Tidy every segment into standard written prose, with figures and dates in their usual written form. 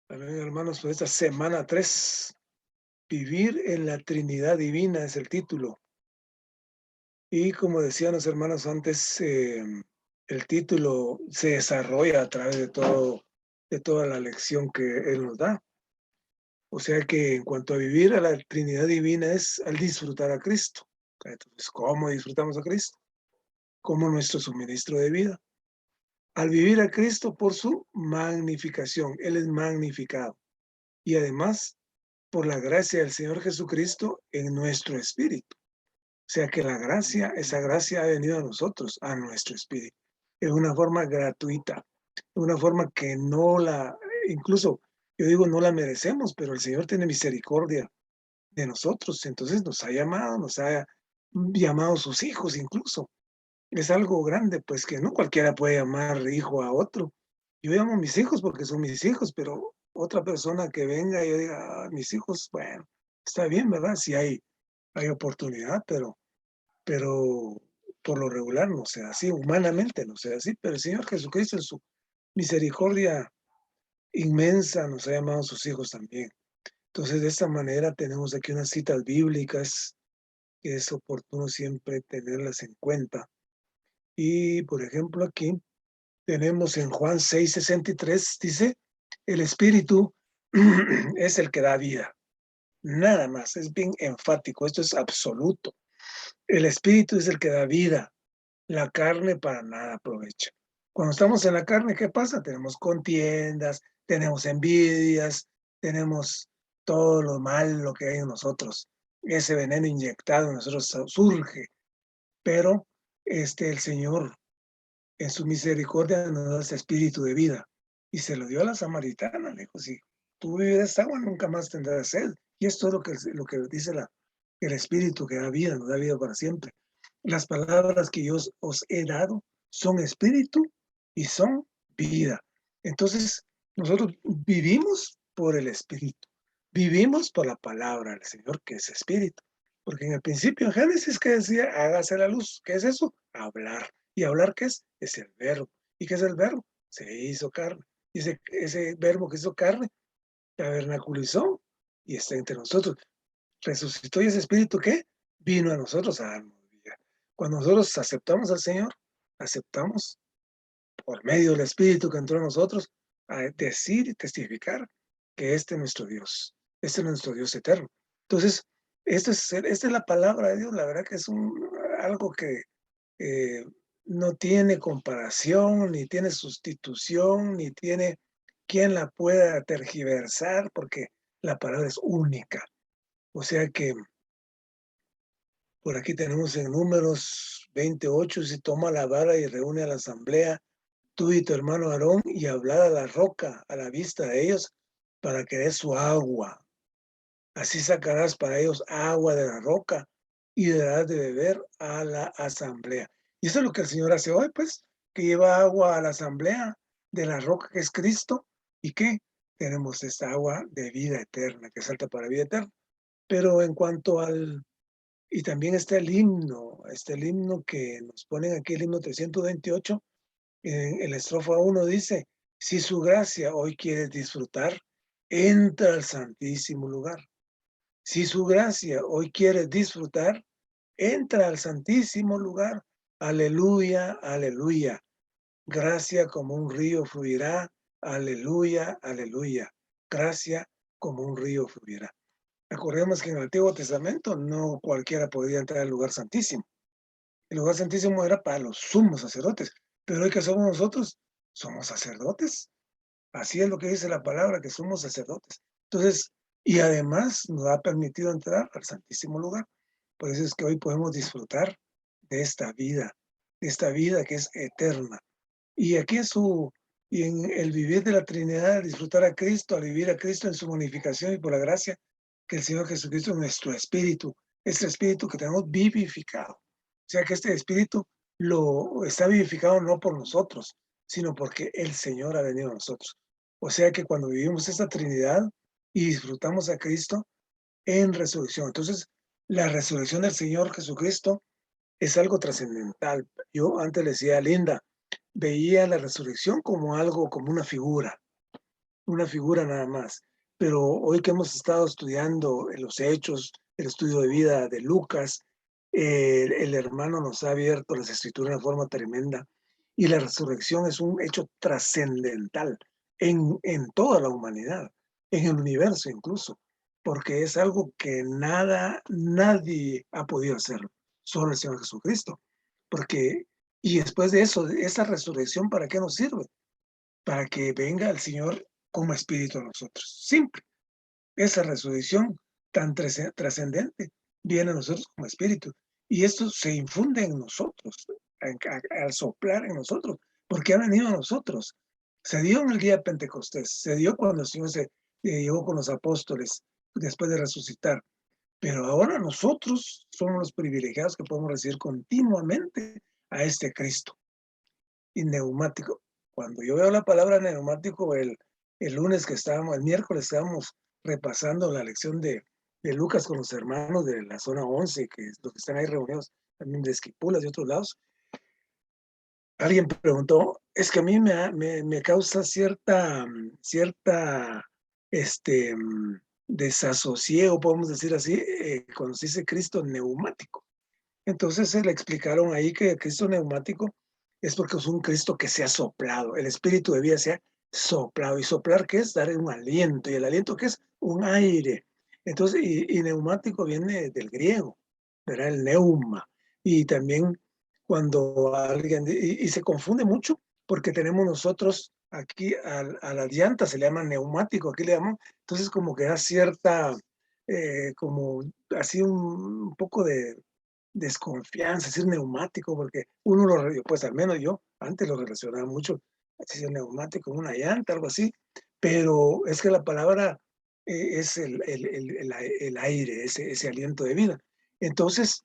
Amén, hermanos, pues esta semana 3, vivir en la Trinidad Divina es el título. Y como decían los hermanos antes, el título se desarrolla a través de toda la lección que Él nos da. O sea que en cuanto a vivir a la Trinidad Divina es al disfrutar a Cristo. Entonces, ¿cómo disfrutamos a Cristo? Como nuestro suministro de vida. Al vivir a Cristo por su magnificación, Él es magnificado. Y además, por la gracia del Señor Jesucristo en nuestro espíritu. O sea que la gracia, esa gracia ha venido a nosotros, a nuestro espíritu, en una forma gratuita, de una forma que no la, incluso yo digo no la merecemos, pero el Señor tiene misericordia de nosotros, entonces nos ha llamado sus hijos incluso. Es algo grande, pues que no cualquiera puede llamar hijo a otro. Yo llamo a mis hijos porque son mis hijos, pero otra persona que venga y yo diga, "Ah, mis hijos, bueno, está bien, ¿verdad? Si hay oportunidad, pero por lo regular no sea así, humanamente no sea así, pero el Señor Jesucristo en su misericordia inmensa nos ha llamado a sus hijos también. Entonces, de esta manera tenemos aquí unas citas bíblicas que es oportuno siempre tenerlas en cuenta. Y, por ejemplo, aquí tenemos en Juan 6:63, dice, el Espíritu es el que da vida. Nada más, es bien enfático, esto es absoluto. El Espíritu es el que da vida. La carne para nada aprovecha. Cuando estamos en la carne, ¿qué pasa? Tenemos contiendas, tenemos envidias, tenemos todo lo malo que hay en nosotros. Ese veneno inyectado en nosotros surge, pero el Señor en su misericordia nos da ese espíritu de vida y se lo dio a la samaritana. Le dijo, si tú bebes esta agua, nunca más tendrás sed. Y esto es lo que dice el espíritu que da vida, nos da vida para siempre. Las palabras que yo os he dado son espíritu y son vida. Entonces, nosotros vivimos por el espíritu, vivimos por la palabra del Señor, que es espíritu. Porque en el principio, en Génesis, que decía, hágase la luz. ¿Qué es eso? Hablar. ¿Y hablar qué es? Es el verbo. ¿Y qué es el verbo? Se hizo carne. Y ese verbo que hizo carne, tabernaculizó y está entre nosotros. Resucitó y ese espíritu ¿qué? Vino a nosotros a darnos vida. Cuando nosotros aceptamos al Señor, aceptamos por medio del espíritu que entró en nosotros a decir y testificar que este es nuestro Dios, este es nuestro Dios eterno. Entonces, esta es la palabra de Dios, la verdad que es algo que eh, no tiene comparación, ni tiene sustitución, ni tiene quien la pueda tergiversar, porque la palabra es única. O sea que por aquí tenemos en Números 28, si toma la vara y reúne a la asamblea, tú y tu hermano Aarón, y hablad a la roca a la vista de ellos, para que dé su agua. Así sacarás para ellos agua de la roca y darás de beber a la asamblea. Y eso es lo que el Señor hace hoy, pues, que lleva agua a la asamblea de la roca que es Cristo. ¿Y qué? Tenemos esta agua de vida eterna, que salta para vida eterna. Pero en cuanto al y también está el himno que nos ponen aquí, el himno 328, en el estrofa 1 dice, si su gracia hoy quieres disfrutar, entra al santísimo lugar. Si su gracia hoy quieres disfrutar, entra al santísimo lugar. Aleluya, aleluya. Gracia como un río fluirá. Aleluya, aleluya. Gracia como un río fluirá. Recordemos que en el Antiguo Testamento no cualquiera podía entrar al lugar santísimo. El lugar santísimo era para los sumos sacerdotes, pero hoy que somos nosotros, somos sacerdotes. Así es lo que dice la palabra, que somos sacerdotes. Entonces, y además nos ha permitido entrar al santísimo lugar. Por eso es que hoy podemos disfrutar de esta vida que es eterna. Y aquí y en el vivir de la Trinidad, disfrutar a Cristo, al vivir a Cristo en su unificación y por la gracia que el Señor Jesucristo es nuestro espíritu, este espíritu que tenemos vivificado. O sea que este espíritu lo está vivificado no por nosotros, sino porque el Señor ha venido a nosotros. O sea que cuando vivimos esta Trinidad y disfrutamos a Cristo en resurrección. Entonces, la resurrección del Señor Jesucristo es algo trascendental. Yo antes le decía a Linda, veía la resurrección como algo, como una figura, una figura nada más. Pero hoy que hemos estado estudiando los hechos, el estudio de vida de Lucas, el hermano nos ha abierto las escrituras de una forma tremenda y la resurrección es un hecho trascendental en toda la humanidad, en el universo incluso, porque es algo que nadie ha podido hacer, solo el Señor Jesucristo. Porque, y después de eso, esa resurrección, ¿para qué nos sirve? Para que venga el Señor como espíritu a nosotros. Simple. Esa resurrección tan trascendente viene a nosotros como espíritu. Y esto se infunde en nosotros, al soplar en nosotros, porque ha venido a nosotros. Se dio en el día de Pentecostés, se dio cuando el Señor se llevó con los apóstoles después de resucitar. Pero ahora nosotros somos los privilegiados que podemos recibir continuamente a este Cristo. Y neumático. Cuando yo veo la palabra neumático, el miércoles estábamos repasando la lección de Lucas con los hermanos de la zona 11, que es los que están ahí reunidos, también de Esquipulas y otros lados. Alguien preguntó, es que a mí me causa cierta desasosiego, podemos decir así, cuando se dice Cristo neumático. Entonces se le explicaron ahí que el Cristo neumático es porque es un Cristo que se ha soplado, el espíritu de vida se ha soplado. ¿Y soplar qué es? Dar un aliento. ¿Y el aliento qué es? Un aire. Entonces, y neumático viene del griego, ¿verdad? El neuma. Y también cuando alguien, y se confunde mucho porque tenemos nosotros aquí a las llantas se le llama neumático, aquí le llaman, entonces como que da cierta, como así un poco de desconfianza, decir neumático, porque uno pues al menos yo antes lo relacionaba mucho, decir neumático, una llanta, algo así, pero es que la palabra es el aire, ese aliento de vida. Entonces,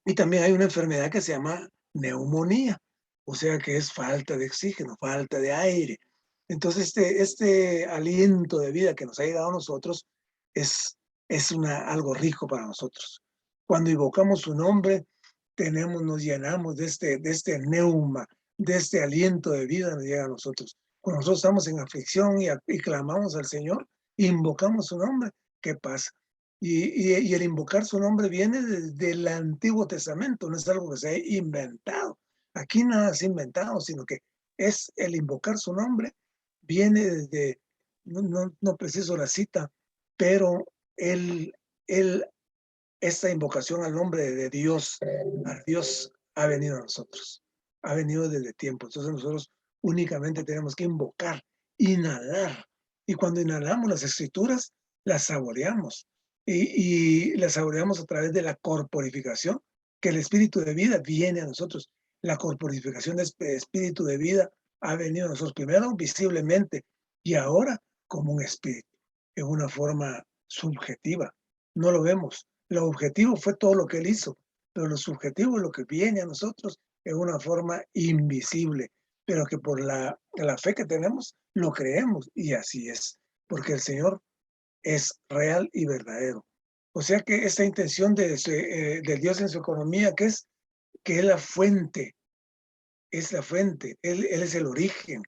y también hay una enfermedad que se llama neumonía, o sea que es falta de oxígeno, falta de aire. Entonces, este aliento de vida que nos ha llegado a nosotros es algo rico para nosotros. Cuando invocamos su nombre, nos llenamos de este neuma, de este aliento de vida que nos llega a nosotros. Cuando nosotros estamos en aflicción y clamamos al Señor, invocamos su nombre, ¿qué pasa? Y el invocar su nombre viene desde el Antiguo Testamento, no es algo que se ha inventado. Aquí nada es inventado, sino que es el invocar su nombre, viene desde, no preciso la cita, pero el, el, esta invocación al nombre de Dios, a Dios ha venido a nosotros, ha venido desde tiempo. Entonces nosotros únicamente tenemos que invocar, inhalar. Y cuando inhalamos las escrituras, las saboreamos. Y las saboreamos a través de la corporificación, que el espíritu de vida viene a nosotros. La corporificación de espíritu de vida ha venido a nosotros primero visiblemente y ahora como un espíritu, en una forma subjetiva. No lo vemos. Lo objetivo fue todo lo que él hizo, pero lo subjetivo es lo que viene a nosotros en una forma invisible, pero que por la fe que tenemos lo creemos y así es, porque el Señor es real y verdadero. O sea que esta intención del Dios en su economía, que es la fuente, él es el origen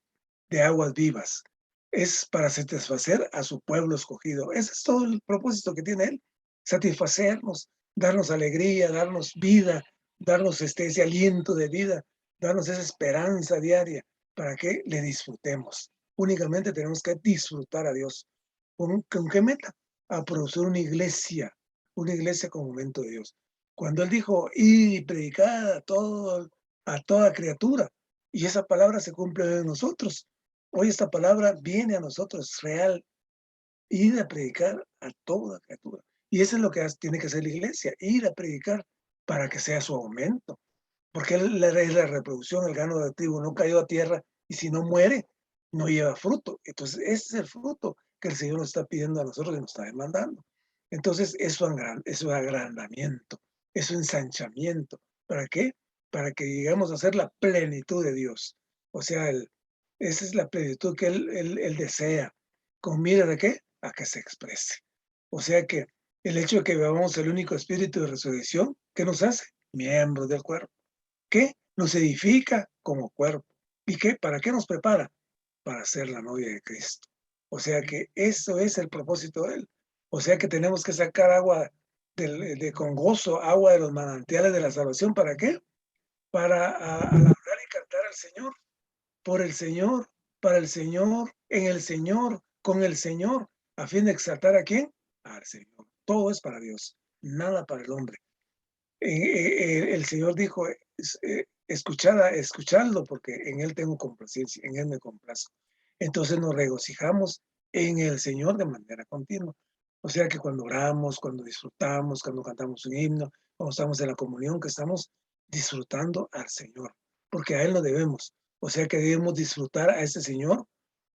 de aguas vivas, es para satisfacer a su pueblo escogido. Ese es todo el propósito que tiene él, satisfacernos, darnos alegría, darnos vida, darnos ese aliento de vida, darnos esa esperanza diaria para que le disfrutemos. Únicamente tenemos que disfrutar a Dios. ¿Con qué meta? A producir una iglesia con momento de Dios. Cuando él dijo, y predicad a toda criatura, y esa palabra se cumple en nosotros. Hoy esta palabra viene a nosotros, real, ir a predicar a toda criatura. Y eso es lo que tiene que hacer la iglesia, ir a predicar para que sea su aumento. Porque es la reproducción, el grano de trigo no cayó a tierra y si no muere, no lleva fruto. Entonces, ese es el fruto que el Señor nos está pidiendo a nosotros y nos está demandando. Entonces, es su agrandamiento, es su ensanchamiento. ¿Para qué? Para que lleguemos a ser la plenitud de Dios. O sea, esa es la plenitud que él desea. ¿Con mira de qué? A que se exprese. O sea que el hecho de que veamos el único espíritu de resurrección, ¿qué nos hace? Miembros del cuerpo. ¿Qué? Nos edifica como cuerpo. ¿Y qué? ¿Para qué nos prepara? Para ser la novia de Cristo. O sea que eso es el propósito de Él. O sea que tenemos que sacar agua con gozo, agua de los manantiales de la salvación. ¿Para qué? Para alabar y cantar al Señor, por el Señor, para el Señor, en el Señor, con el Señor, a fin de exaltar ¿a quién? Al Señor. Todo es para Dios, nada para el hombre. El Señor dijo, escuchadlo, porque en Él tengo complacencia, en Él me complazco. Entonces nos regocijamos en el Señor de manera continua. O sea que cuando oramos, cuando disfrutamos, cuando cantamos un himno, cuando estamos en la comunión, que estamos disfrutando al Señor, porque a Él lo debemos. O sea que debemos disfrutar a ese Señor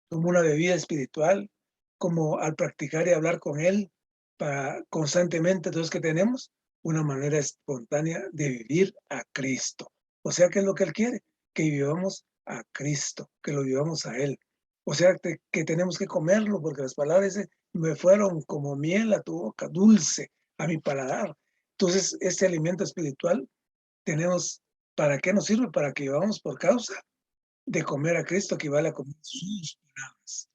como una bebida espiritual, como al practicar y hablar con Él constantemente. Entonces, ¿qué tenemos? Una manera espontánea de vivir a Cristo. O sea, ¿qué es lo que Él quiere? Que vivamos a Cristo, que lo vivamos a Él. O sea, que tenemos que comerlo, porque las palabras me fueron como miel a tu boca, dulce a mi paladar. Entonces, este alimento espiritual tenemos, ¿para qué nos sirve? Para que vivamos por causa de comer a Cristo, que vale a comer sus palabras.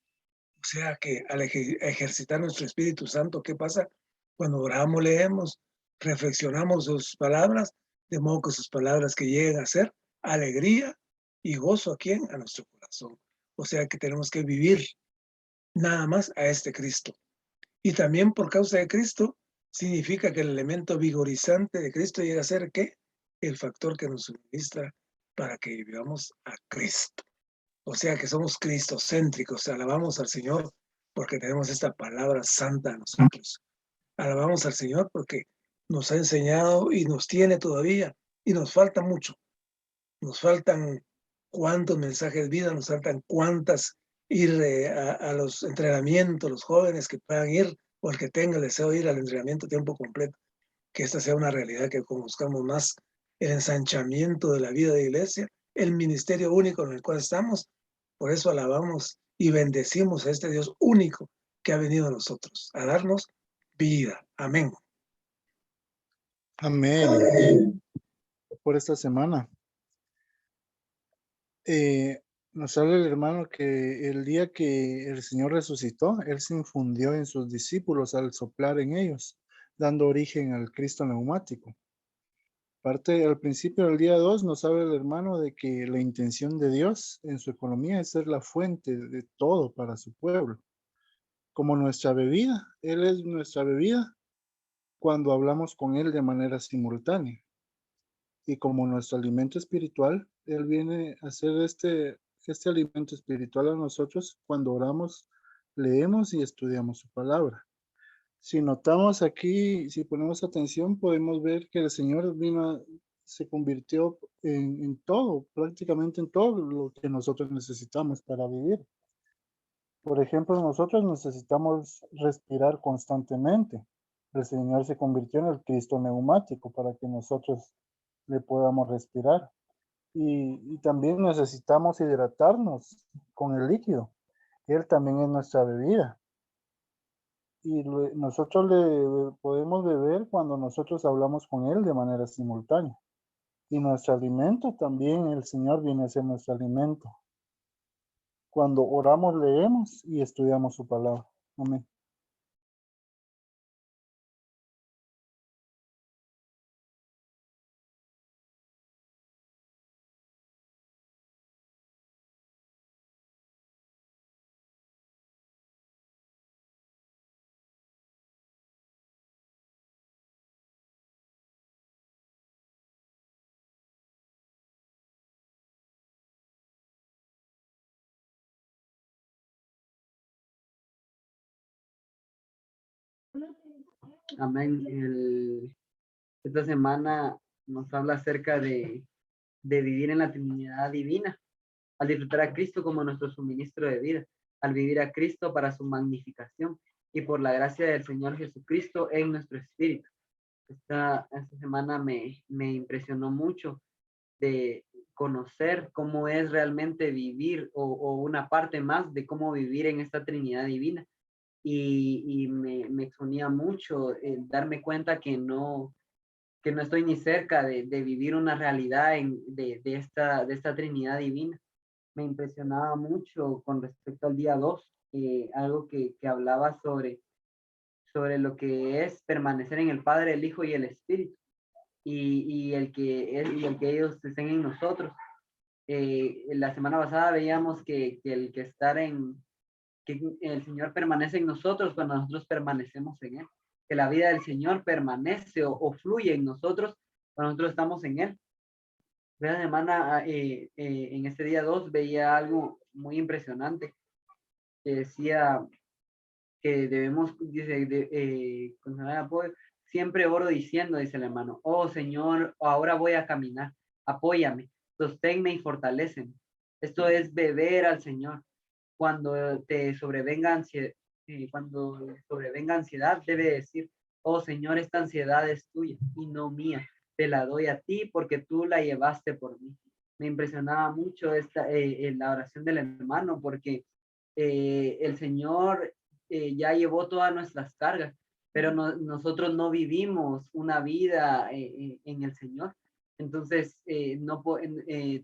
O sea que al ejercitar nuestro Espíritu Santo, ¿qué pasa? Cuando oramos, leemos, reflexionamos sus palabras, de modo que sus palabras que lleguen a ser alegría y gozo, ¿a quién? A nuestro corazón. O sea que tenemos que vivir nada más a este Cristo. Y también por causa de Cristo, significa que el elemento vigorizante de Cristo llega a ser ¿qué? El factor que nos suministra para que vivamos a Cristo. O sea que somos cristocéntricos, alabamos al Señor porque tenemos esta palabra santa a nosotros. Alabamos al Señor porque nos ha enseñado y nos tiene todavía y nos falta mucho. Nos faltan cuántos mensajes de vida, nos faltan cuántas ir a los entrenamientos, los jóvenes que puedan ir o el que tenga el deseo de ir al entrenamiento a tiempo completo, que esta sea una realidad, que conozcamos más el ensanchamiento de la vida de iglesia, el ministerio único en el cual estamos. Por eso alabamos y bendecimos a este Dios único que ha venido a nosotros, a darnos vida. Amén. Amén. Por esta semana. Nos habla el hermano que el día que el Señor resucitó, Él se infundió en sus discípulos al soplar en ellos, dando origen al Cristo neumático. Parte al principio del día 2 nos habla el hermano de que la intención de Dios en su economía es ser la fuente de todo para su pueblo. Como nuestra bebida, Él es nuestra bebida cuando hablamos con Él de manera simultánea. Y como nuestro alimento espiritual, Él viene a hacer este alimento espiritual a nosotros cuando oramos, leemos y estudiamos su palabra. Si notamos aquí, si ponemos atención, podemos ver que el Señor se convirtió en todo, prácticamente en todo lo que nosotros necesitamos para vivir. Por ejemplo, nosotros necesitamos respirar constantemente. El Señor se convirtió en el Cristo neumático para que nosotros le podamos respirar. Y también necesitamos hidratarnos con el líquido. Él también es nuestra bebida. Y nosotros le podemos beber cuando nosotros hablamos con Él de manera simultánea. Y nuestro alimento también, el Señor viene a ser nuestro alimento. Cuando oramos, leemos y estudiamos su palabra. Amén. Amén. Esta semana nos habla acerca de vivir en la Trinidad Divina, al disfrutar a Cristo como nuestro suministro de vida, al vivir a Cristo para su magnificación y por la gracia del Señor Jesucristo en nuestro espíritu. Esta semana me impresionó mucho de conocer cómo es realmente vivir o una parte más de cómo vivir en esta Trinidad Divina. Y me exponía mucho darme cuenta que no estoy ni cerca de vivir una realidad de esta Trinidad Divina. me impresionaba mucho con respecto al día 2, algo que hablaba sobre lo que es permanecer en el Padre, el Hijo y el Espíritu, y el que ellos estén en nosotros. La semana pasada veíamos que el Señor permanece en nosotros cuando nosotros permanecemos en Él, que la vida del Señor permanece o fluye en nosotros cuando nosotros estamos en Él. Esta semana, en este día 2, veía algo muy impresionante que decía que debemos, dice, con apoyo, siempre oro diciendo, dice el hermano, oh Señor, ahora voy a caminar, apóyame, sosténme y fortaléceme. Esto es beber al Señor. Cuando te sobrevenga ansiedad, debe decir, oh Señor, esta ansiedad es tuya y no mía. Te la doy a ti porque tú la llevaste por mí. Me impresionaba mucho la oración del hermano porque el Señor ya llevó todas nuestras cargas, pero nosotros no vivimos una vida en el Señor. Entonces,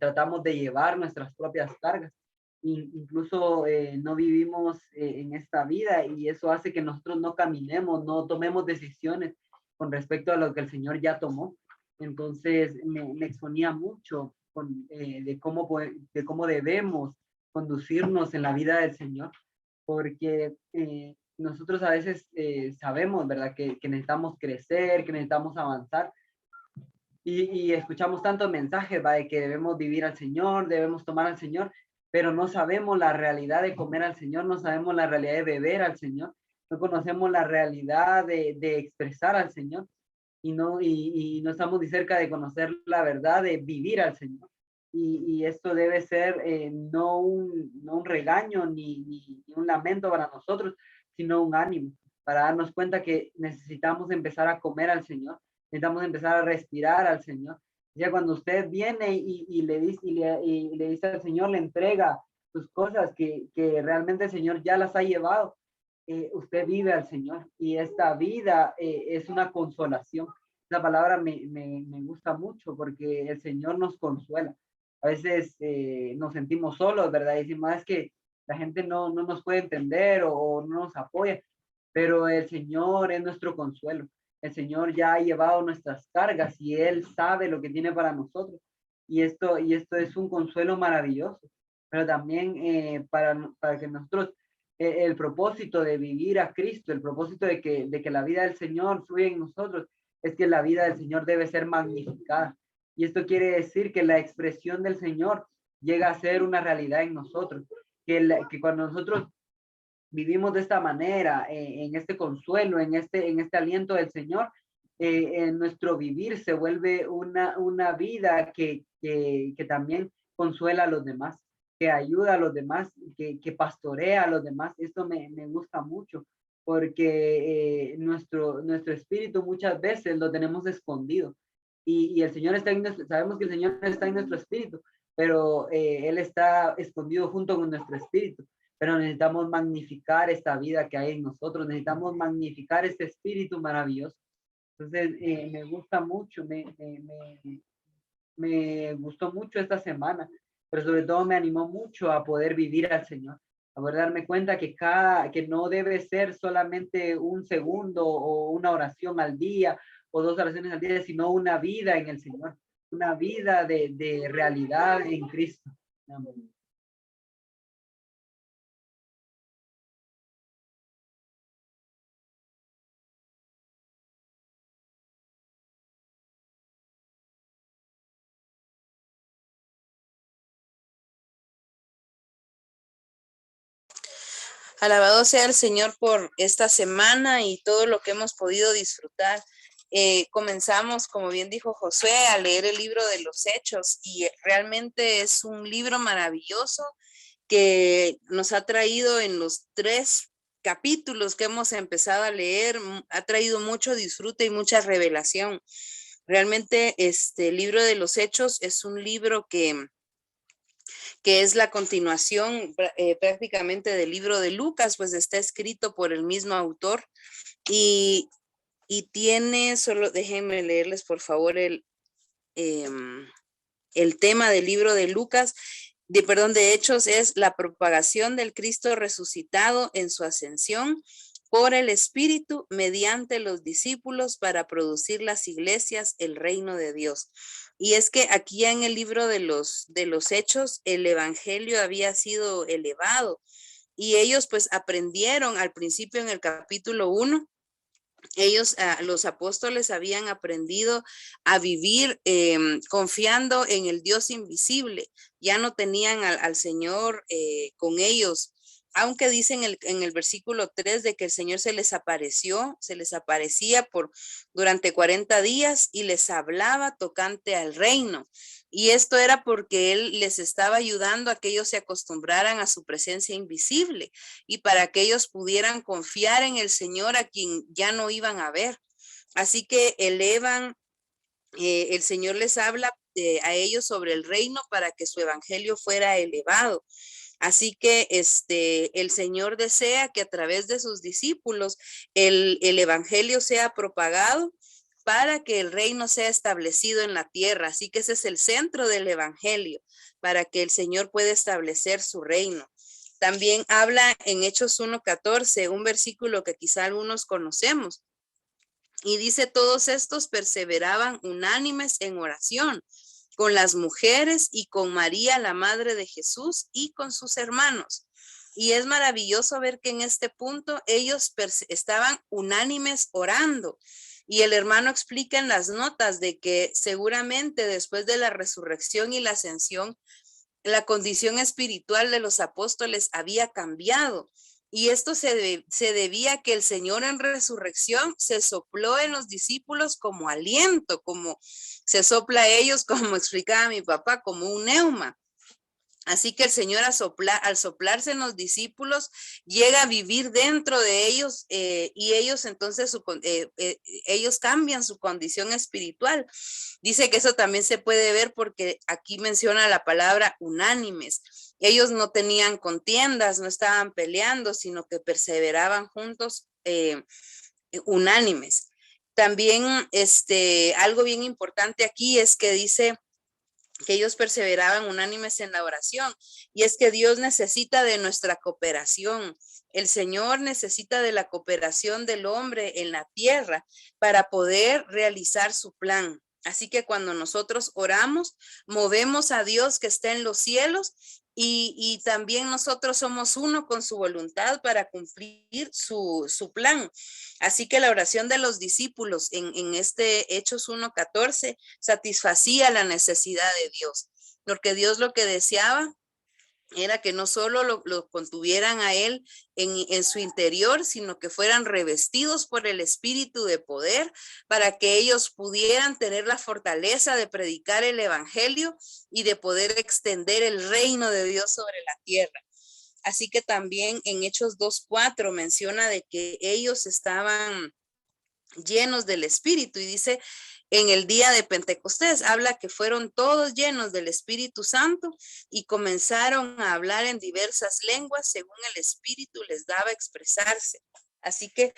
tratamos de llevar nuestras propias cargas. Incluso no vivimos en esta vida y eso hace que nosotros no caminemos, no tomemos decisiones con respecto a lo que el Señor ya tomó. Entonces, me exponía mucho de cómo debemos conducirnos en la vida del Señor, porque nosotros a veces sabemos, ¿verdad?, que necesitamos crecer, que necesitamos avanzar, y escuchamos tantos mensajes, ¿va?, de que debemos vivir al Señor, debemos tomar al Señor, pero no sabemos la realidad de comer al Señor, no sabemos la realidad de beber al Señor, no conocemos la realidad de expresar al Señor, y no estamos ni cerca de conocer la verdad de vivir al Señor. Y esto debe ser no un regaño ni un lamento para nosotros, sino un ánimo, para darnos cuenta que necesitamos empezar a comer al Señor, necesitamos empezar a respirar al Señor. Ya cuando usted viene y le dice al Señor, le entrega sus cosas que realmente el Señor ya las ha llevado, usted vive al Señor y esta vida es una consolación. Esa palabra me gusta mucho porque el Señor nos consuela. A veces nos sentimos solos, ¿verdad? Y decimos, es que la gente no nos puede entender o no nos apoya, pero el Señor es nuestro consuelo. El Señor ya ha llevado nuestras cargas y Él sabe lo que tiene para nosotros. Y esto es un consuelo maravilloso, pero también para que nosotros, el propósito de vivir a Cristo, el propósito de que la vida del Señor fluya en nosotros, es que la vida del Señor debe ser magnificada. Y esto quiere decir que la expresión del Señor llega a ser una realidad en nosotros, que cuando nosotros vivimos de esta manera, en este consuelo, en este aliento del Señor, en nuestro vivir se vuelve una vida que también consuela a los demás, que ayuda a los demás, que pastorea a los demás. Esto me gusta mucho, porque nuestro espíritu muchas veces lo tenemos escondido. Y el Señor sabemos que el Señor está en nuestro espíritu, pero Él está escondido junto con nuestro espíritu. Pero necesitamos magnificar esta vida que hay en nosotros, necesitamos magnificar este espíritu maravilloso. Entonces, me gusta mucho, me gustó mucho esta semana, pero sobre todo me animó mucho a poder vivir al Señor, a poder darme cuenta que no debe ser solamente un segundo o una oración al día o 2 oraciones al día, sino una vida en el Señor, una vida de realidad en Cristo. Amén. Alabado sea el Señor por esta semana y todo lo que hemos podido disfrutar. Comenzamos, como bien dijo Josué, a leer el libro de los Hechos y realmente es un libro maravilloso que nos ha traído en los 3 capítulos que hemos empezado a leer, ha traído mucho disfrute y mucha revelación. Realmente este libro de los Hechos es un libro que es la continuación prácticamente del libro de Lucas, pues está escrito por el mismo autor y tiene, solo déjenme leerles por favor el tema del libro de Lucas, de Hechos es la propagación del Cristo resucitado en su ascensión por el Espíritu mediante los discípulos para producir las iglesias, el reino de Dios. Y es que aquí en el libro de los Hechos, el evangelio había sido elevado y ellos pues aprendieron al principio en el capítulo 1. Ellos, los apóstoles, habían aprendido a vivir confiando en el Dios invisible. Ya no tenían al Señor con ellos, aunque dicen en el versículo 3 de que el Señor se les aparecía durante 40 días y les hablaba tocante al reino. Y esto era porque Él les estaba ayudando a que ellos se acostumbraran a su presencia invisible y para que ellos pudieran confiar en el Señor a quien ya no iban a ver. Así que el Señor les habla a ellos sobre el reino para que su evangelio fuera elevado. Así que el Señor desea que a través de sus discípulos el evangelio sea propagado para que el reino sea establecido en la tierra. Así que ese es el centro del evangelio, para que el Señor pueda establecer su reino. También habla en Hechos 1:14, un versículo que quizá algunos conocemos. Y dice, todos estos perseveraban unánimes en oración con las mujeres y con María, la madre de Jesús, y con sus hermanos. Y es maravilloso ver que en este punto ellos estaban unánimes orando. Y el hermano explica en las notas de que seguramente después de la resurrección y la ascensión, la condición espiritual de los apóstoles había cambiado. Y esto se debía a que el Señor en resurrección se sopló en los discípulos como aliento, como se sopla a ellos, como explicaba mi papá, como un neuma. Así que el Señor al soplarse en los discípulos llega a vivir dentro de ellos y ellos entonces ellos cambian su condición espiritual. Dice que eso también se puede ver porque aquí menciona la palabra unánimes. Ellos no tenían contiendas, no estaban peleando, sino que perseveraban juntos unánimes. También algo bien importante aquí es que dice que ellos perseveraban unánimes en la oración. Y es que Dios necesita de nuestra cooperación. El Señor necesita de la cooperación del hombre en la tierra para poder realizar su plan. Así que cuando nosotros oramos, movemos a Dios que está en los cielos y también nosotros somos uno con su voluntad para cumplir su plan. Así que la oración de los discípulos en este Hechos 1:14 satisfacía la necesidad de Dios, porque Dios lo que deseaba era que no solo lo contuvieran a él en su interior, sino que fueran revestidos por el espíritu de poder para que ellos pudieran tener la fortaleza de predicar el evangelio y de poder extender el reino de Dios sobre la tierra. Así que también en Hechos 2:4 menciona de que ellos estaban llenos del Espíritu y dice en el día de Pentecostés, habla que fueron todos llenos del Espíritu Santo y comenzaron a hablar en diversas lenguas según el Espíritu les daba expresarse. Así que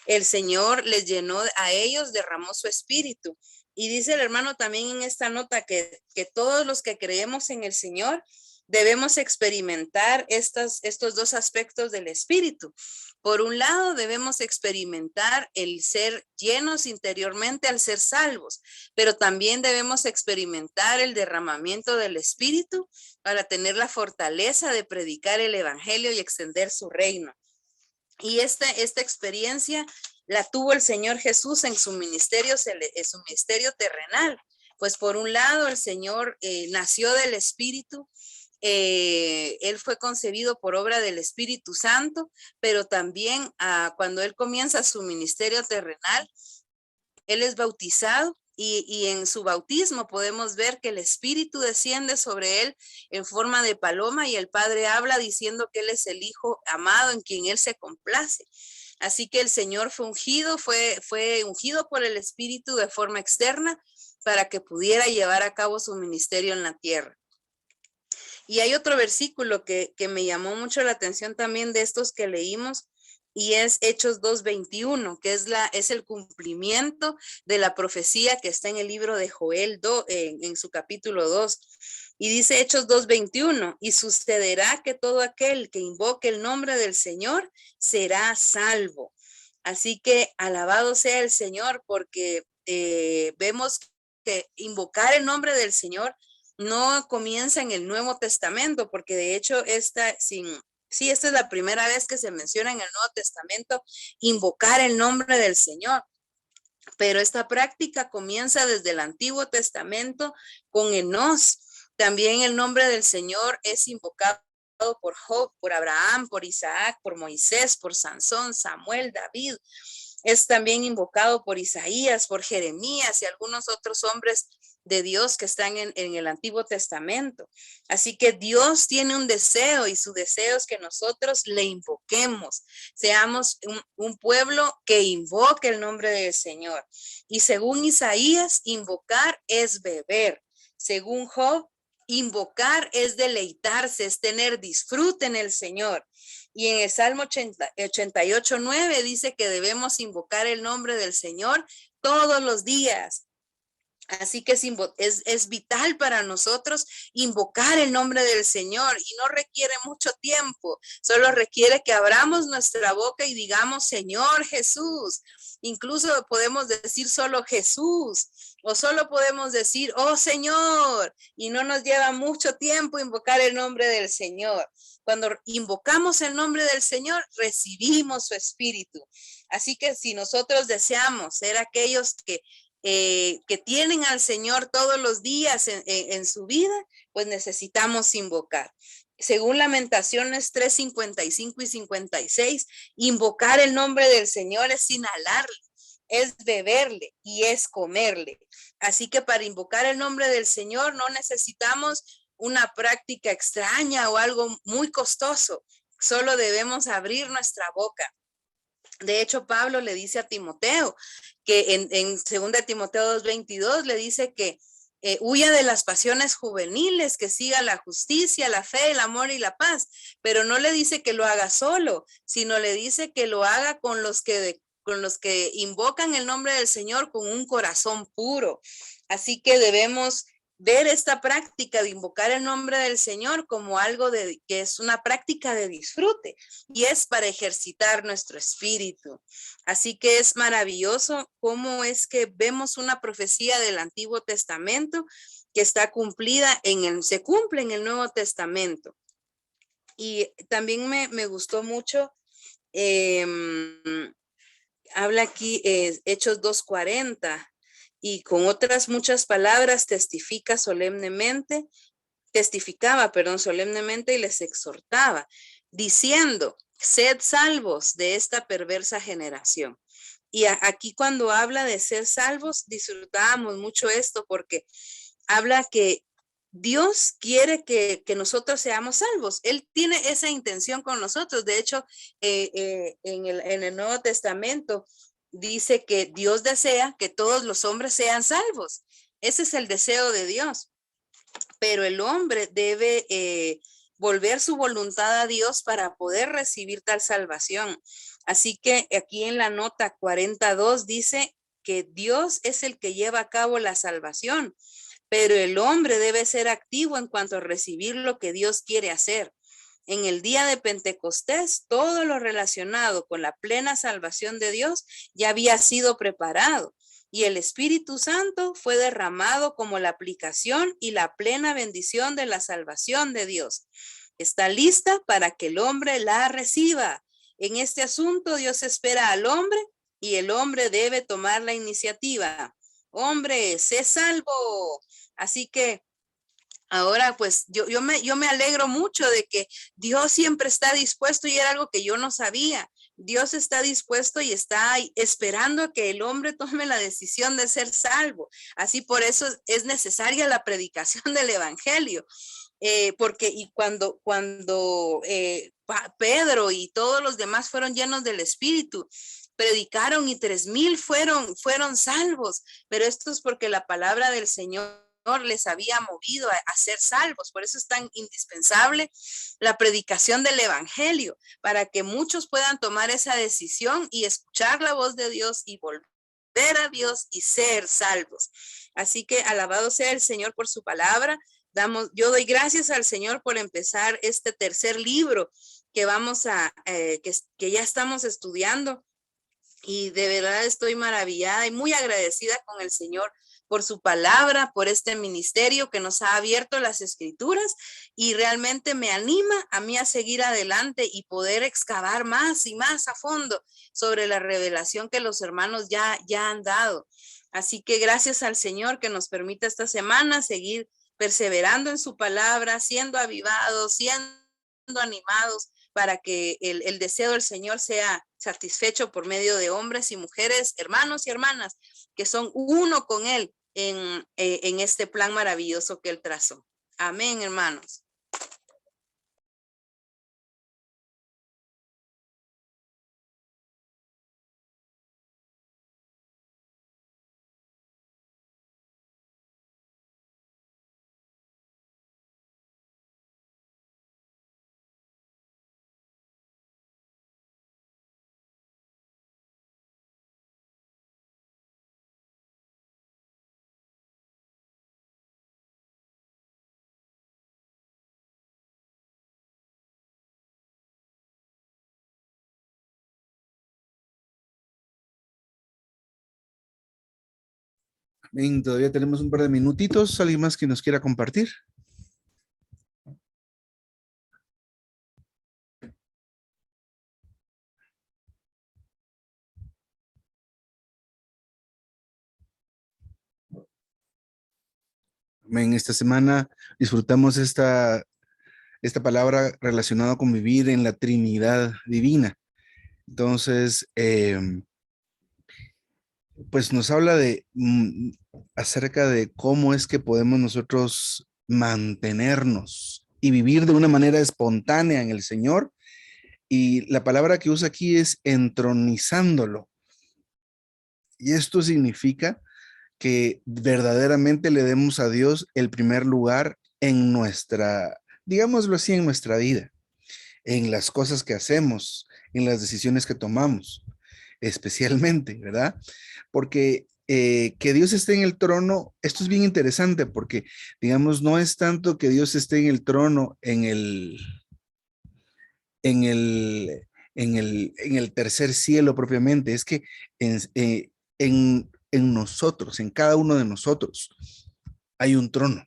el Señor les llenó a ellos, derramó su Espíritu. Y dice el hermano también en esta nota que todos los que creemos en el Señor debemos experimentar estos dos aspectos del Espíritu. Por un lado, debemos experimentar el ser llenos interiormente al ser salvos, pero también debemos experimentar el derramamiento del Espíritu para tener la fortaleza de predicar el Evangelio y extender su reino. Y esta experiencia la tuvo el Señor Jesús en su ministerio terrenal. Pues por un lado, el Señor nació del Espíritu. Él fue concebido por obra del Espíritu Santo, pero también cuando él comienza su ministerio terrenal, él es bautizado y en su bautismo podemos ver que el Espíritu desciende sobre él en forma de paloma y el Padre habla diciendo que él es el Hijo amado en quien él se complace. Así que el Señor fue ungido por el Espíritu de forma externa para que pudiera llevar a cabo su ministerio en la tierra. Y hay otro versículo que me llamó mucho la atención también de estos que leímos, y es Hechos 2:21, que es el cumplimiento de la profecía que está en el libro de Joel en su capítulo 2. Y dice Hechos 2:21, y sucederá que todo aquel que invoque el nombre del Señor será salvo. Así que alabado sea el Señor, porque vemos que invocar el nombre del Señor no comienza en el Nuevo Testamento, porque de hecho esta es la primera vez que se menciona en el Nuevo Testamento invocar el nombre del Señor. Pero esta práctica comienza desde el Antiguo Testamento con Enós. También el nombre del Señor es invocado por Job, por Abraham, por Isaac, por Moisés, por Sansón, Samuel, David. Es también invocado por Isaías, por Jeremías y algunos otros hombres de Dios que están en el Antiguo Testamento. Así que Dios tiene un deseo y su deseo es que nosotros le invoquemos, seamos un pueblo que invoque el nombre del Señor. Y según Isaías, invocar es beber. Según Job, invocar es deleitarse, es tener disfrute en el Señor. Y en el Salmo 88:9 dice que debemos invocar el nombre del Señor todos los días. Así que es vital para nosotros invocar el nombre del Señor y no requiere mucho tiempo, solo requiere que abramos nuestra boca y digamos Señor Jesús. Incluso podemos decir solo Jesús o solo podemos decir oh Señor y no nos lleva mucho tiempo invocar el nombre del Señor. Cuando invocamos el nombre del Señor, recibimos su espíritu. Así que si nosotros deseamos ser aquellos que tienen al Señor todos los días en su vida, pues necesitamos invocar. Según Lamentaciones 3:55 y 56, invocar el nombre del Señor es inhalarle, es beberle y es comerle. Así que para invocar el nombre del Señor no necesitamos una práctica extraña o algo muy costoso, solo debemos abrir nuestra boca. De hecho, Pablo le dice a Timoteo que en 2 Timoteo 2:22 le dice que huya de las pasiones juveniles, que siga la justicia, la fe, el amor y la paz, pero no le dice que lo haga solo, sino le dice que lo haga con los que invocan el nombre del Señor con un corazón puro. Así que debemos ver esta práctica de invocar el nombre del Señor como algo que es una práctica de disfrute y es para ejercitar nuestro espíritu. Así que es maravilloso cómo es que vemos una profecía del Antiguo Testamento que está cumplida se cumple en el Nuevo Testamento. Y también me gustó mucho, habla aquí Hechos 2:40. Y con otras muchas palabras testificaba solemnemente y les exhortaba, diciendo, sed salvos de esta perversa generación. Y aquí cuando habla de ser salvos, disfrutábamos mucho esto porque habla que Dios quiere que nosotros seamos salvos. Él tiene esa intención con nosotros. De hecho, en el Nuevo Testamento, dice que Dios desea que todos los hombres sean salvos. Ese es el deseo de Dios. Pero el hombre debe volver su voluntad a Dios para poder recibir tal salvación. Así que aquí en la nota 42 dice que Dios es el que lleva a cabo la salvación, pero el hombre debe ser activo en cuanto a recibir lo que Dios quiere hacer. En el día de Pentecostés, todo lo relacionado con la plena salvación de Dios ya había sido preparado y el Espíritu Santo fue derramado como la aplicación y la plena bendición de la salvación de Dios. Está lista para que el hombre la reciba. En este asunto, Dios espera al hombre y el hombre debe tomar la iniciativa. Hombre, sé salvo. Así que ahora, pues yo me alegro mucho de que Dios siempre está dispuesto y era algo que yo no sabía. Dios está dispuesto y está esperando que el hombre tome la decisión de ser salvo. Así por eso es necesaria la predicación del evangelio. Porque cuando Pedro y todos los demás fueron llenos del Espíritu, predicaron y 3,000 fueron salvos. Pero esto es porque la palabra del Señor les había movido a ser salvos. Por eso es tan indispensable la predicación del evangelio, para que muchos puedan tomar esa decisión y escuchar la voz de Dios y volver a Dios y ser salvos. Así que alabado sea el Señor por su palabra. Yo doy gracias al Señor por empezar este tercer libro que vamos que ya estamos estudiando. Y de verdad estoy maravillada y muy agradecida con el Señor por su palabra, por este ministerio que nos ha abierto las escrituras y realmente me anima a mí a seguir adelante y poder excavar más y más a fondo sobre la revelación que los hermanos ya han dado. Así que gracias al Señor que nos permita esta semana seguir perseverando en su palabra, siendo avivados, siendo animados para que el deseo del Señor sea satisfecho por medio de hombres y mujeres, hermanos y hermanas, que son uno con Él en este plan maravilloso que Él trazó. Amén, hermanos. Bien, todavía tenemos un par de minutitos. ¿Alguien más que nos quiera compartir? Amén. Esta semana disfrutamos esta palabra relacionada con vivir en la Trinidad divina. Entonces, pues nos habla acerca de cómo es que podemos nosotros mantenernos y vivir de una manera espontánea en el Señor. Y la palabra que usa aquí es entronizándolo. Y esto significa que verdaderamente le demos a Dios el primer lugar en nuestra, digámoslo así, en nuestra vida, en las cosas que hacemos, en las decisiones que tomamos, especialmente, ¿verdad? Porque que Dios esté en el trono, esto es bien interesante porque, digamos, no es tanto que Dios esté en el trono en el tercer cielo propiamente, es que en nosotros, en cada uno de nosotros, hay un trono.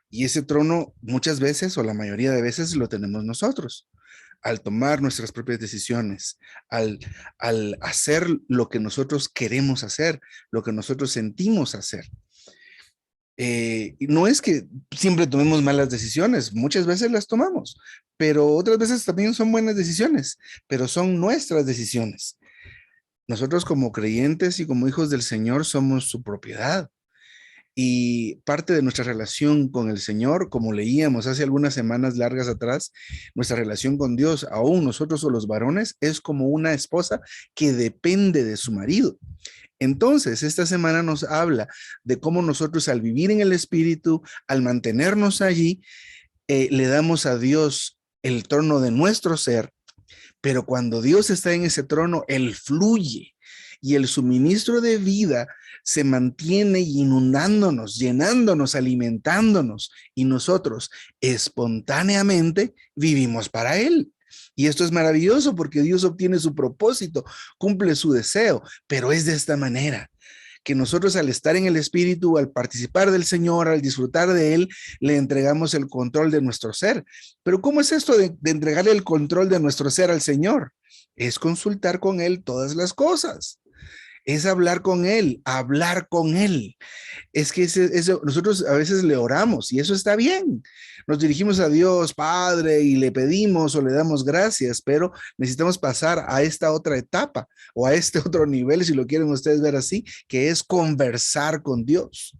Y ese trono muchas veces o la mayoría de veces lo tenemos nosotros. Al tomar nuestras propias decisiones, al hacer lo que nosotros queremos hacer, lo que nosotros sentimos hacer. Y no es que siempre tomemos malas decisiones, muchas veces las tomamos, pero otras veces también son buenas decisiones, pero son nuestras decisiones. Nosotros como creyentes y como hijos del Señor somos su propiedad. Y parte de nuestra relación con el Señor, como leíamos hace algunas semanas largas atrás, nuestra relación con Dios, aún nosotros o los varones, es como una esposa que depende de su marido. Entonces, esta semana nos habla de cómo nosotros al vivir en el Espíritu, al mantenernos allí, le damos a Dios el trono de nuestro ser, pero cuando Dios está en ese trono, Él fluye y el suministro de vida se mantiene inundándonos, llenándonos, alimentándonos y nosotros espontáneamente vivimos para Él. Y esto es maravilloso porque Dios obtiene su propósito, cumple su deseo, pero es de esta manera que nosotros al estar en el Espíritu, al participar del Señor, al disfrutar de Él, le entregamos el control de nuestro ser. Pero ¿cómo es esto de entregarle el control de nuestro ser al Señor? Es consultar con Él todas las cosas. Es hablar con Él, hablar con Él. Es que nosotros a veces le oramos y eso está bien. Nos dirigimos a Dios, Padre, y le pedimos o le damos gracias, pero necesitamos pasar a esta otra etapa o a este otro nivel, si lo quieren ustedes ver así, que es conversar con Dios.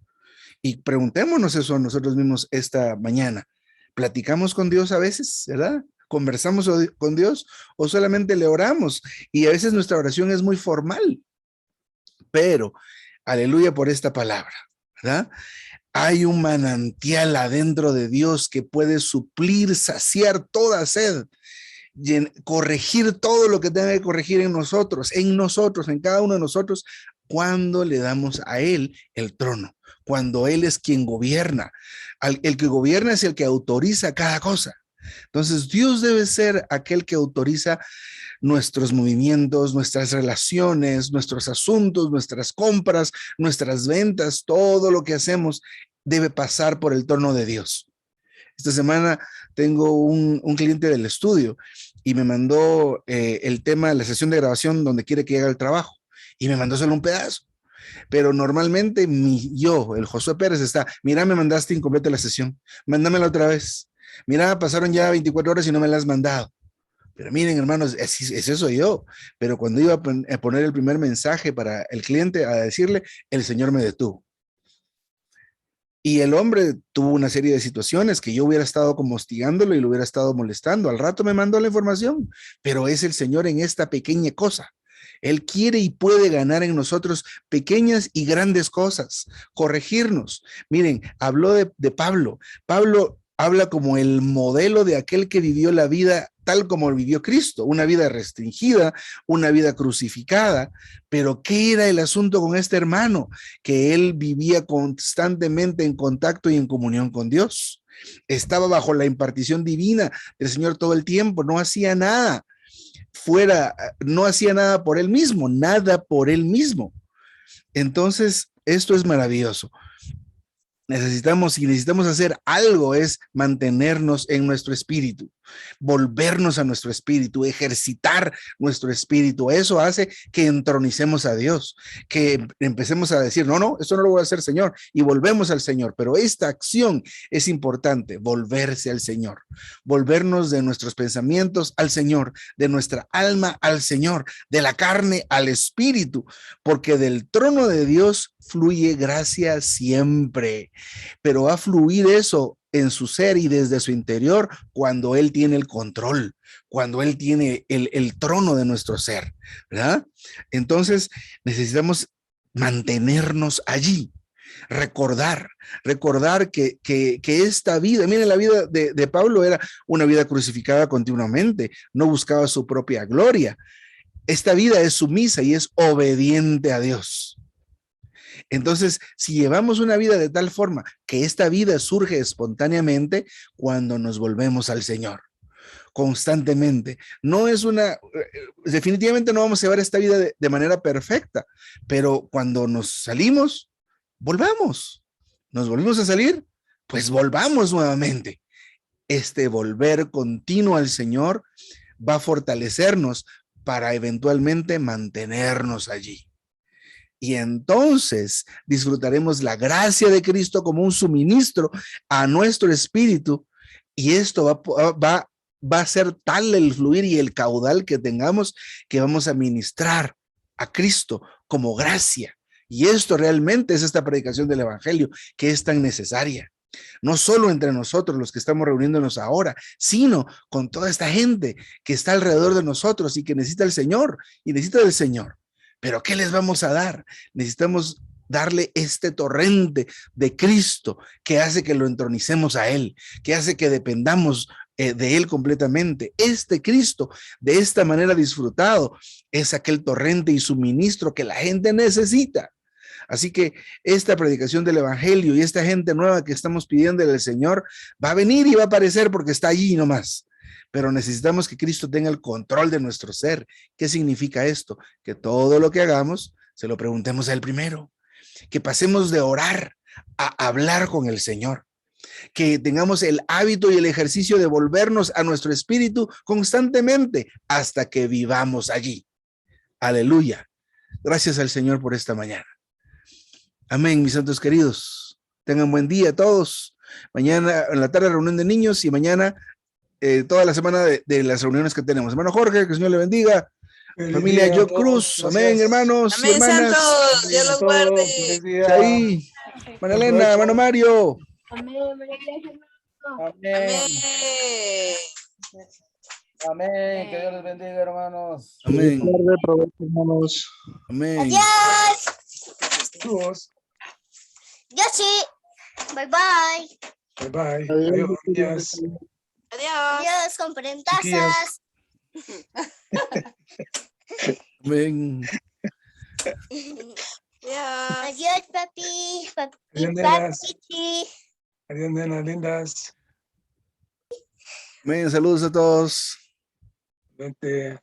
Y preguntémonos eso a nosotros mismos esta mañana. ¿Platicamos con Dios a veces, verdad? ¿Conversamos con Dios o solamente le oramos? Y a veces nuestra oración es muy formal. Pero, aleluya por esta palabra, ¿verdad? Hay un manantial adentro de Dios que puede suplir, saciar toda sed, corregir todo lo que tenga que corregir en nosotros, en cada uno de nosotros. cuando le damos a Él el trono, cuando Él es quien gobierna. El que gobierna es el que autoriza cada cosa. Entonces, Dios debe ser aquel que autoriza nuestros movimientos, nuestras relaciones, nuestros asuntos, nuestras compras, nuestras ventas, todo lo que hacemos debe pasar por el trono de Dios. Esta semana tengo un cliente del estudio y me mandó el tema de la sesión de grabación donde quiere que llegue al trabajo y me mandó solo un pedazo. Pero normalmente el Josué Pérez está, mira, me mandaste incompleta la sesión, mándamela otra vez. Mira, pasaron ya 24 horas y no me la has mandado. Pero miren, hermanos, ese soy yo. Pero cuando iba a poner el primer mensaje para el cliente, a decirle, el Señor me detuvo. Y el hombre tuvo una serie de situaciones que yo hubiera estado como hostigándolo y lo hubiera estado molestando. Al rato me mandó la información, pero es el Señor en esta pequeña cosa. Él quiere y puede ganar en nosotros pequeñas y grandes cosas, corregirnos. Miren, habló de Pablo. Pablo habla como el modelo de aquel que vivió la vida tal como vivió Cristo, una vida restringida, una vida crucificada. Pero ¿qué era el asunto con este hermano? Que él vivía constantemente en contacto y en comunión con Dios. Estaba bajo la impartición divina del Señor todo el tiempo, no hacía nada no hacía nada por él mismo, nada por él mismo. Entonces, esto es maravilloso. Necesitamos hacer algo, es mantenernos en nuestro espíritu, volvernos a nuestro espíritu, ejercitar nuestro espíritu. Eso hace que entronicemos a Dios, que empecemos a decir, no, esto no lo voy a hacer, Señor, y volvemos al Señor. Pero esta acción es importante, volverse al Señor, volvernos de nuestros pensamientos al Señor, de nuestra alma al Señor, de la carne al espíritu, porque del trono de Dios fluye gracia siempre. Pero va a fluir eso en su ser y desde su interior cuando Él tiene el control, cuando Él tiene el trono de nuestro ser, ¿verdad? Entonces necesitamos mantenernos allí, recordar que esta vida, miren, la vida de Pablo era una vida crucificada continuamente, no buscaba su propia gloria. Esta vida es sumisa y es obediente a Dios. Entonces, si llevamos una vida de tal forma que esta vida surge espontáneamente cuando nos volvemos al Señor, constantemente. Definitivamente no vamos a llevar esta vida de manera perfecta, pero cuando nos salimos, nos volvimos a salir, pues volvamos nuevamente. Este volver continuo al Señor va a fortalecernos para eventualmente mantenernos allí. Y entonces disfrutaremos la gracia de Cristo como un suministro a nuestro espíritu, y esto va a ser tal el fluir y el caudal que tengamos que vamos a ministrar a Cristo como gracia. Y esto realmente es esta predicación del evangelio que es tan necesaria. No solo entre nosotros los que estamos reuniéndonos ahora, sino con toda esta gente que está alrededor de nosotros y que necesita el Señor y necesita del Señor. Pero ¿qué les vamos a dar? Necesitamos darle este torrente de Cristo que hace que lo entronicemos a Él, que hace que dependamos de Él completamente. Este Cristo, de esta manera disfrutado, es aquel torrente y suministro que la gente necesita. Así que esta predicación del evangelio y esta gente nueva que estamos pidiéndole al Señor va a venir y va a aparecer porque está allí nomás. Pero necesitamos que Cristo tenga el control de nuestro ser. ¿Qué significa esto? Que todo lo que hagamos se lo preguntemos a Él primero. Que pasemos de orar a hablar con el Señor. Que tengamos el hábito y el ejercicio de volvernos a nuestro espíritu constantemente hasta que vivamos allí. Aleluya. Gracias al Señor por esta mañana. Amén, mis santos queridos. Tengan buen día todos. Mañana en la tarde reunión de niños y mañana toda la semana de las reuniones que tenemos. Hermano Jorge, que el Señor le bendiga. Familia Job Cruz, amén, hermanos. Amén, y hermanas. santos, Dios los guarde. Ahí. Hermana Elena, hermano Mario. Amén. Amén. Amén. Que Dios les bendiga, hermanos. Amén. Hermanos. Amén. Adiós. Yo sí. Bye bye. Bye bye. Adiós. Adiós. Adiós, compren Chiquillos. tazas. Amén. Adiós, papi. Adiós, Y nenas. papi. Adiós, nenas lindas. Amén, saludos a todos. Vente.